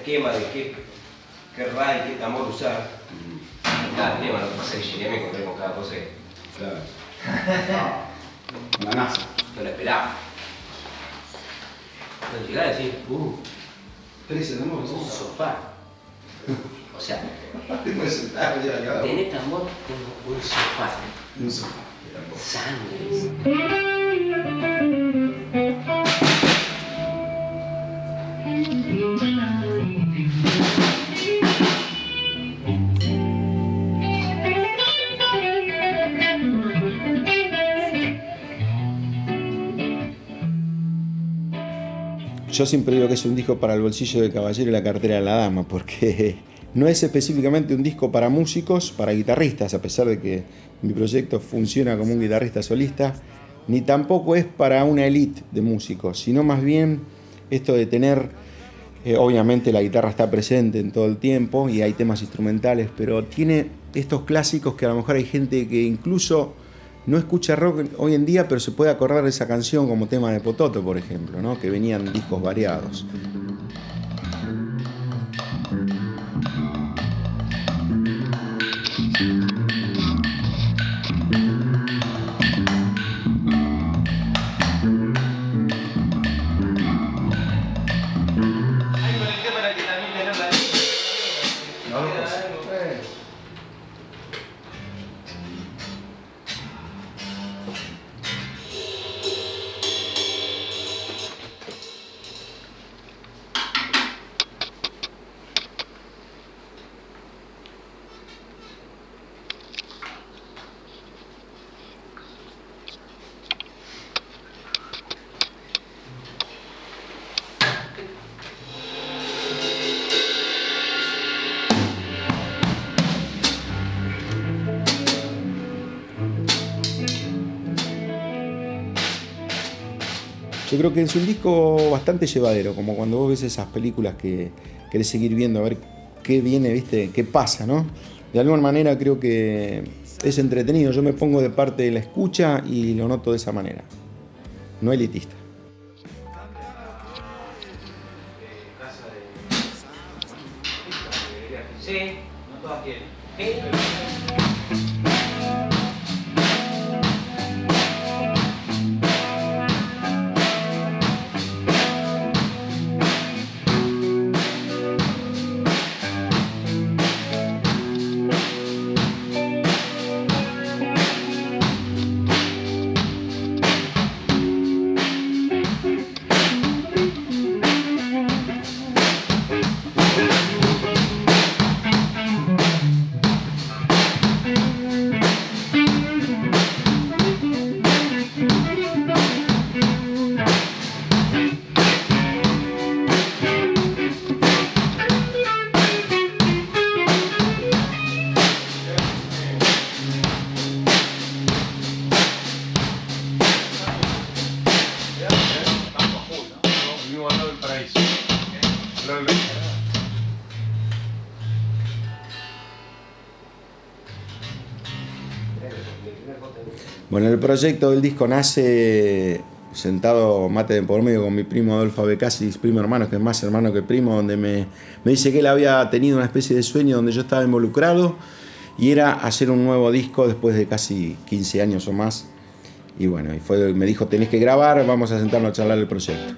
esquema de qué RAI, qué tambor usar. Cada tema, lo que pasa es que llegué y me encontré con cada cosa que... Claro. Una NASA. No lo esperaba. Cuando llegaba a decir, 13 de nuevo. un sofá. O sea, Te puedes sentar y acá. tenés tambor, tengo un sofá. Un sofá. Sangre. Yo siempre digo que es un disco para el bolsillo del caballero y la cartera de la dama, porque no es específicamente un disco para músicos, para guitarristas, a pesar de que mi proyecto funciona como un guitarrista solista, ni tampoco es para una élite de músicos, sino más bien esto de tener, obviamente la guitarra está presente en todo el tiempo y hay temas instrumentales, pero tiene estos clásicos que a lo mejor hay gente que incluso no escucha rock hoy en día, pero se puede acordar de esa canción como tema de Pototo, por ejemplo, ¿no? Que venían discos variados. Yo creo que es un disco bastante llevadero, como cuando vos ves esas películas que querés seguir viendo a ver qué viene, ¿viste? Qué pasa, ¿no? De alguna manera creo que es entretenido. Yo me pongo de parte de la escucha y lo noto de esa manera. No elitista. Sí, no todas quieren. Bueno, el proyecto del disco nace sentado mate de por medio con mi primo Adolfo Becasis, primo hermano, que es más hermano que primo, donde me dice que él había tenido una especie de sueño donde yo estaba involucrado y era hacer un nuevo disco después de casi 15 años o más. Y bueno, me dijo, tenés que grabar, vamos a sentarnos a charlar el proyecto.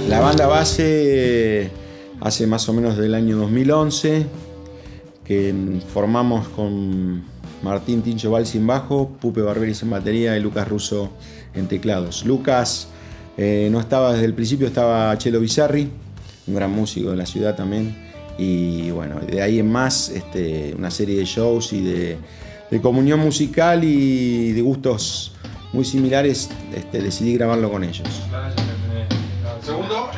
La banda base hace más o menos del año 2011, que formamos con Martín Tincho Valls en bajo, Pupe Barberis en batería y Lucas Russo en teclados. Lucas no estaba desde el principio, estaba Chelo Bizarri, un gran músico de la ciudad también, Y bueno, de ahí en más, una serie de shows y de comunión musical y de gustos muy similares, decidí grabarlo con ellos. Segundo.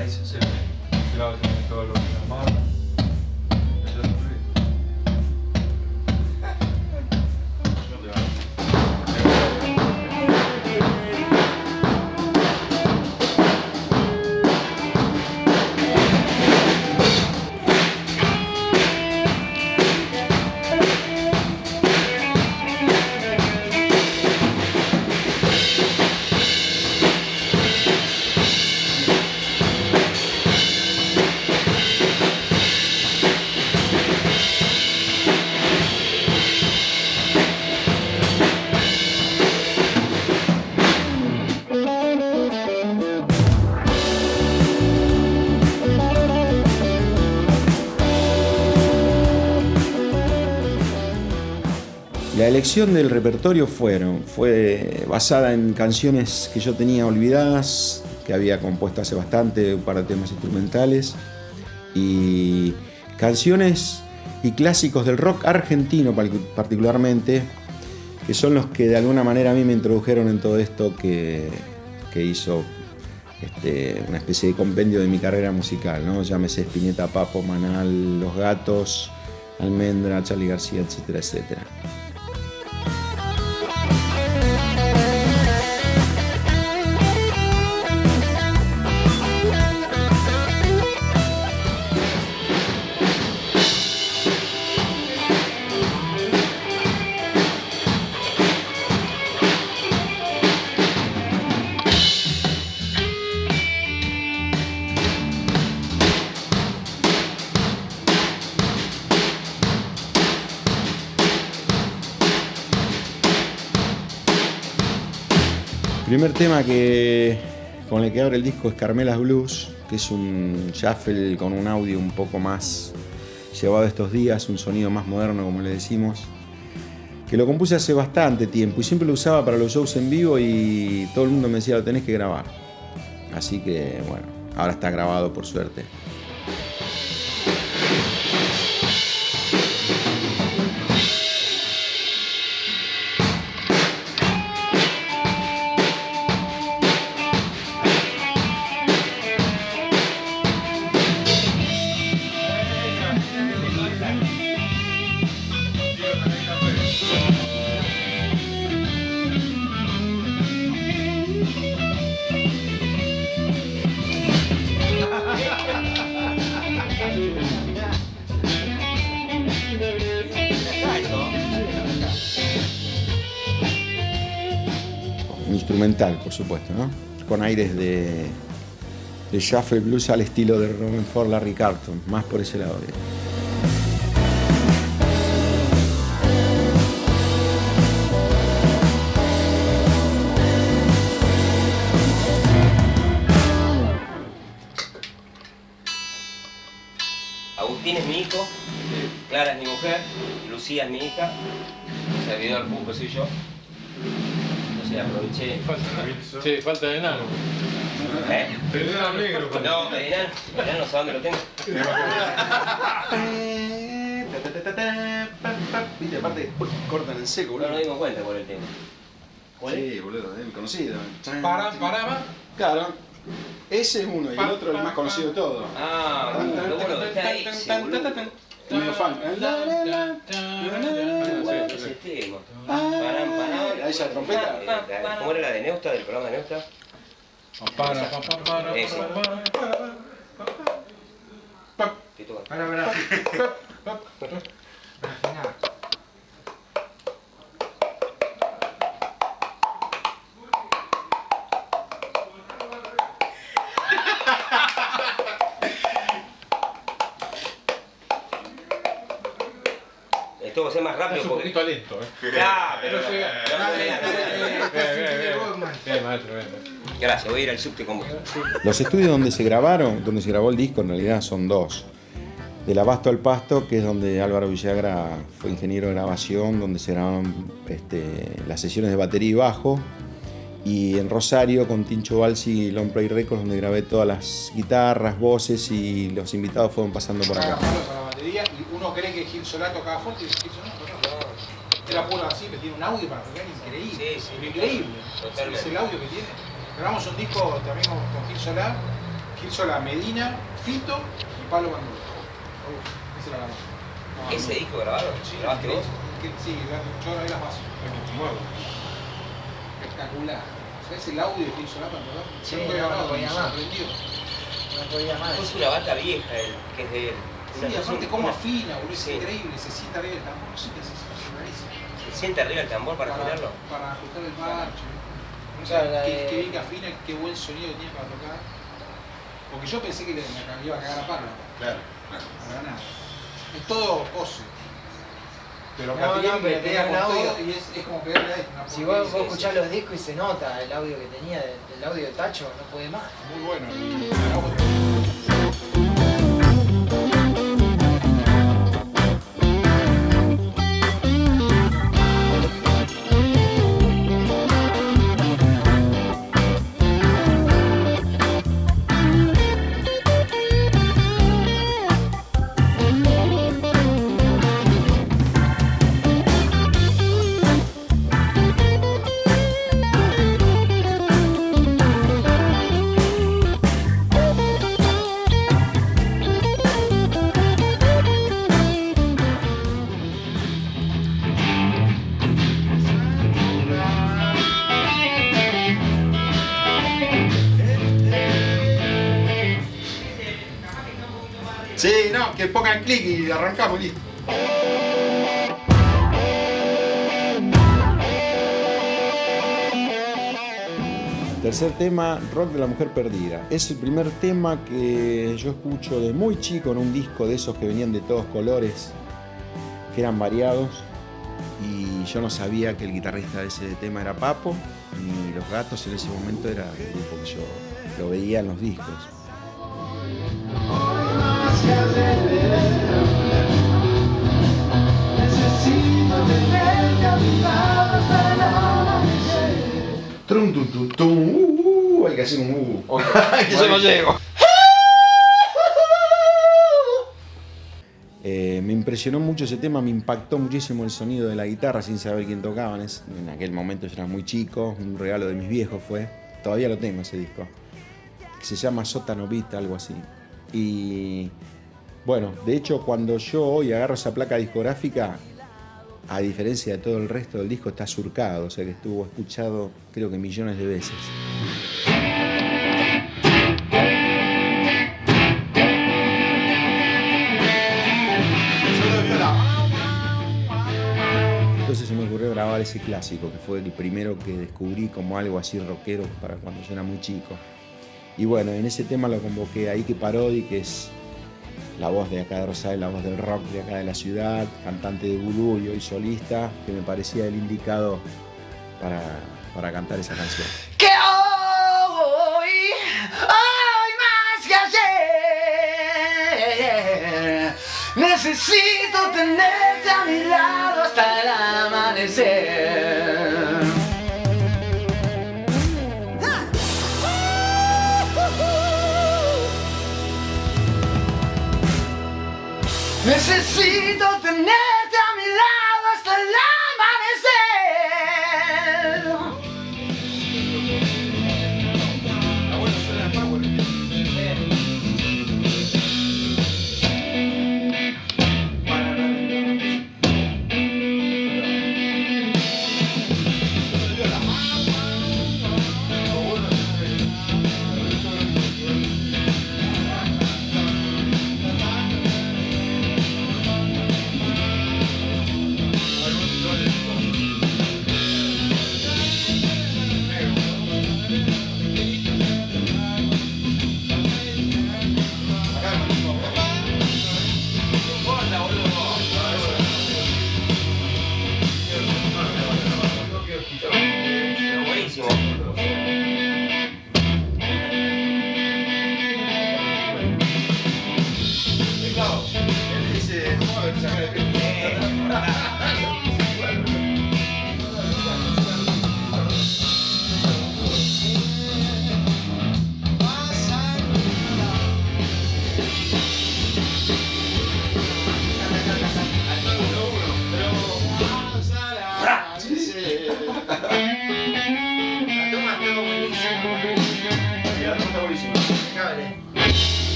La elección del repertorio fue basada en canciones que yo tenía olvidadas, que había compuesto hace bastante, un par de temas instrumentales, y canciones y clásicos del rock argentino particularmente, que son los que de alguna manera a mí me introdujeron en todo esto que hizo una especie de compendio de mi carrera musical, ¿no? Llámese Spinetta, Papo, Manal, Los Gatos, Almendra, Charly García, etcétera, etcétera. El primer tema con el que abre el disco es Carmelas Blues, que es un shuffle con un audio un poco más llevado estos días, un sonido más moderno, como le decimos, que lo compuse hace bastante tiempo y siempre lo usaba para los shows en vivo y todo el mundo me decía, lo tenés que grabar. Así que bueno, ahora está grabado por suerte. Instrumental, por supuesto, ¿no? Con aires de shuffle blues al estilo de Robin Ford, Larry Carlton, más por ese lado. Agustín es mi hijo, Clara es mi mujer, Lucía es mi hija, el servidor Pupo soy yo. Entonces aproveché. Sí, falta de enano. ¿Eh? El enano negro. No, de enano no sé dónde lo tengo. Viste, aparte cortan en seco, No boludo. nos dimos cuenta por el tema. ¿Cuál es? Sí, boludo, es conocido. Paraba. Claro. Ese es uno y el otro el más conocido de todos. Ah, lo bueno que está ahí, boludo. Medio fan. Bueno, ese tema. Ahí esa trompeta. ¿Cómo era la de Neusta, del programa de Neusta? Ese. ¿Qué toca? Esto va a ser más rápido Es un porque... poquito lento, Claro, pero... maestro, Gracias, voy a ir al subte con vos. Los estudios donde se grabó el disco en realidad son dos. Del Abasto al Pasto, que es donde Álvaro Villagra fue ingeniero de grabación, donde se grabaron las sesiones de batería y bajo. Y en Rosario con Tincho Balsi y Long Play Records, donde grabé todas las guitarras, voces y los invitados fueron pasando por acá. creen que Gil Solá tocaba fuerte y Gil Solá no tocaba. Era puro así, que tiene un audio para tocar increíble. Sí, Increíble. totalmente. Es el audio que tiene. Grabamos un disco también con Gil Solá, Medina, Fito y Pablo Bandura. Ese la grabamos. ¿Ese disco grabaron? ¿Grabaste vos? Sí, yo grabé las bases. Espectacular. ¿Sabes el audio de Gil Solá para tocar? Sí, Yo nunca había grabado, no podía me más. sorprendió. No podía más. Es una bata vieja que es de él. Sí, aparte cómo afina, boludo, es Sí. increíble, se sienta arriba el tambor, no sé qué hace, es rarísimo. ¿Se siente arriba el tambor para afinarlo? Para ajustar el parche. No sé, Claro, qué bien que afina, qué buen sonido tiene para tocar. Porque yo pensé que le iba a cagar a palo. Claro. Para nada. Es todo pose. Pero No, Catriel no, pero le pega tiene con un audio. todo y es como pegarle a esto. una Si porquería. vos escuchás los discos y se nota el audio que tenía, el audio de Tacho, no puede más. Muy bueno. Y grabamos. Sí, no, que pongan clic y arrancamos, listo. Tercer tema, Rock de la Mujer Perdida. Es el primer tema que yo escucho de muy chico en un disco de esos que venían de todos colores, que eran variados, y yo no sabía que el guitarrista de ese tema era Papo, ni Los Gatos en ese momento era el grupo que yo lo veía en los discos. Trum, tum, tum, tum. Hay que hacer un Que yo no llego. Me impresionó mucho ese tema, me impactó muchísimo el sonido de la guitarra sin saber quién tocaba. En aquel momento yo era muy chico, un regalo de mis viejos fue. Todavía lo tengo ese disco. Se llama Sótano Beat, algo así. Y bueno, de hecho cuando yo hoy agarro esa placa discográfica, a diferencia de todo el resto del disco, está surcado, o sea que estuvo escuchado creo que millones de veces. Entonces se me ocurrió grabar ese clásico, que fue el primero que descubrí como algo así rockero para cuando yo era muy chico. Y bueno, en ese tema lo convoqué a Ike Parodi, que es la voz de acá de Rosario, la voz del rock de acá de la ciudad, cantante de vudú y hoy solista, que me parecía el indicado para cantar esa canción. Que hoy más que ayer, necesito tenerte a mi lado hasta el amanecer. Necesito tenerte a mi lado hasta el amanecer.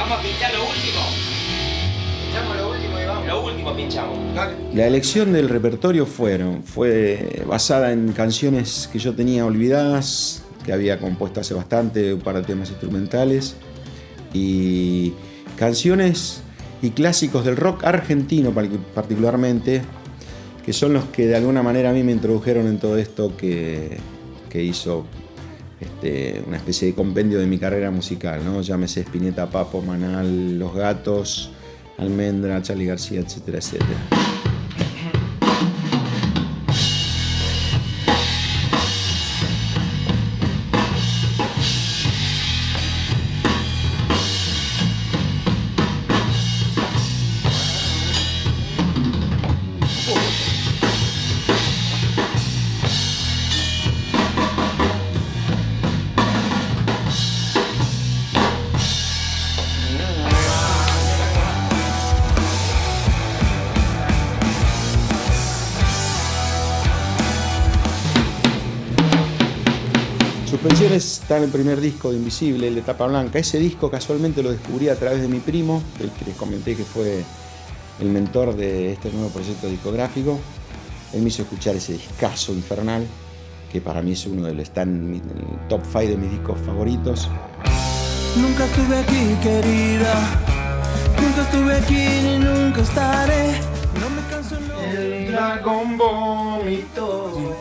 Vamos a pinchar lo último. Echamos lo último y vamos. Lo último pinchamos. Dale. La elección del repertorio fue basada en canciones que yo tenía olvidadas, que había compuesto hace bastante, un par de temas instrumentales, y canciones y clásicos del rock argentino particularmente, que son los que de alguna manera a mí me introdujeron en todo esto que hizo una especie de compendio de mi carrera musical, ¿no? Llámese Spinetta, Papo, Manal, Los Gatos, Almendra, Charly García, etcétera, etcétera. Suspensiones está en el primer disco de Invisible, el de tapa blanca. Ese disco casualmente lo descubrí a través de mi primo, el que les comenté que fue el mentor de este nuevo proyecto discográfico. Él me hizo escuchar ese discazo infernal, que para mí es uno de los, está en el top 5 de mis discos favoritos. Nunca estuve aquí, querida. Nunca estuve aquí ni nunca estaré. No me canso, no. El dragón vómito.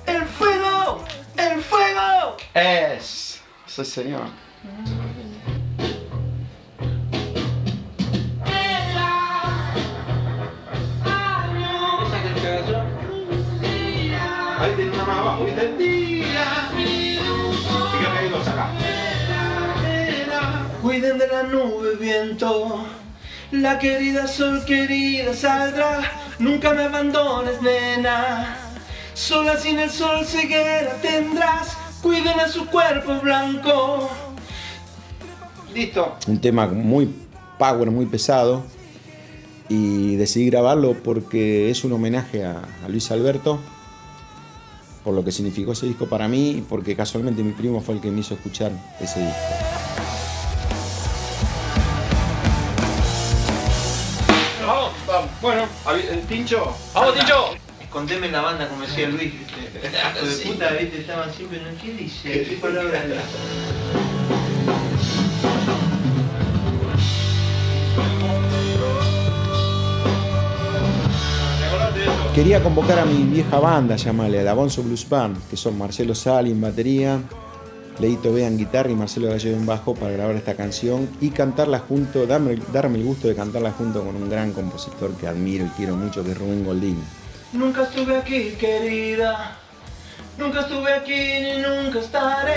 ¡El fuego! ¡El fuego! Sí, señor. Ahí tiene una más abajo, ¿viste? Fíjate, hay dos acá. Cuiden de la nube, viento. La querida sol querida saldrá. Nunca me abandones, nena. Sola sin el sol ceguera tendrás. Cuiden a su cuerpo blanco. Listo. Un tema muy power, muy pesado. Y decidí grabarlo porque es un homenaje a Luis Alberto, por lo que significó ese disco para mí y porque casualmente mi primo fue el que me hizo escuchar ese disco. Vamos, vamos. Bueno, el Tincho. ¡Vamos, Tincho! Escondeme en la banda, como decía Luis. ¿Viste? Hijo de puta, ¿viste? Estaban siempre, ¿no? ¿Qué dice? ¿Qué palabra dice? Quería convocar a mi vieja banda, llamarle a la Bonzo Blues Band, que son Marcelo Sali en batería, Leito Bea en guitarra y Marcelo Gallego en bajo, para grabar esta canción y cantarla junto, darme el gusto de cantarla junto con un gran compositor que admiro y quiero mucho, que es Rubén Goldín. Nunca estuve aquí, querida. Nunca estuve aquí ni nunca estaré.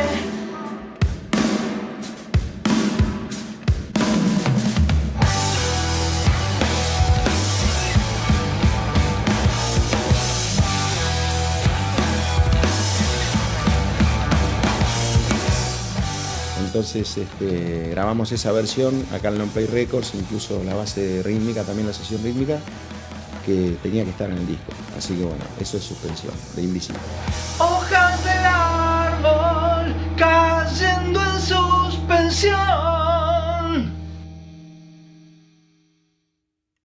Entonces grabamos esa versión acá en Long Play Records, incluso la base rítmica, también la sesión rítmica, que tenía que estar en el disco. Así que bueno, eso es Suspensión, de Invisible. Oh,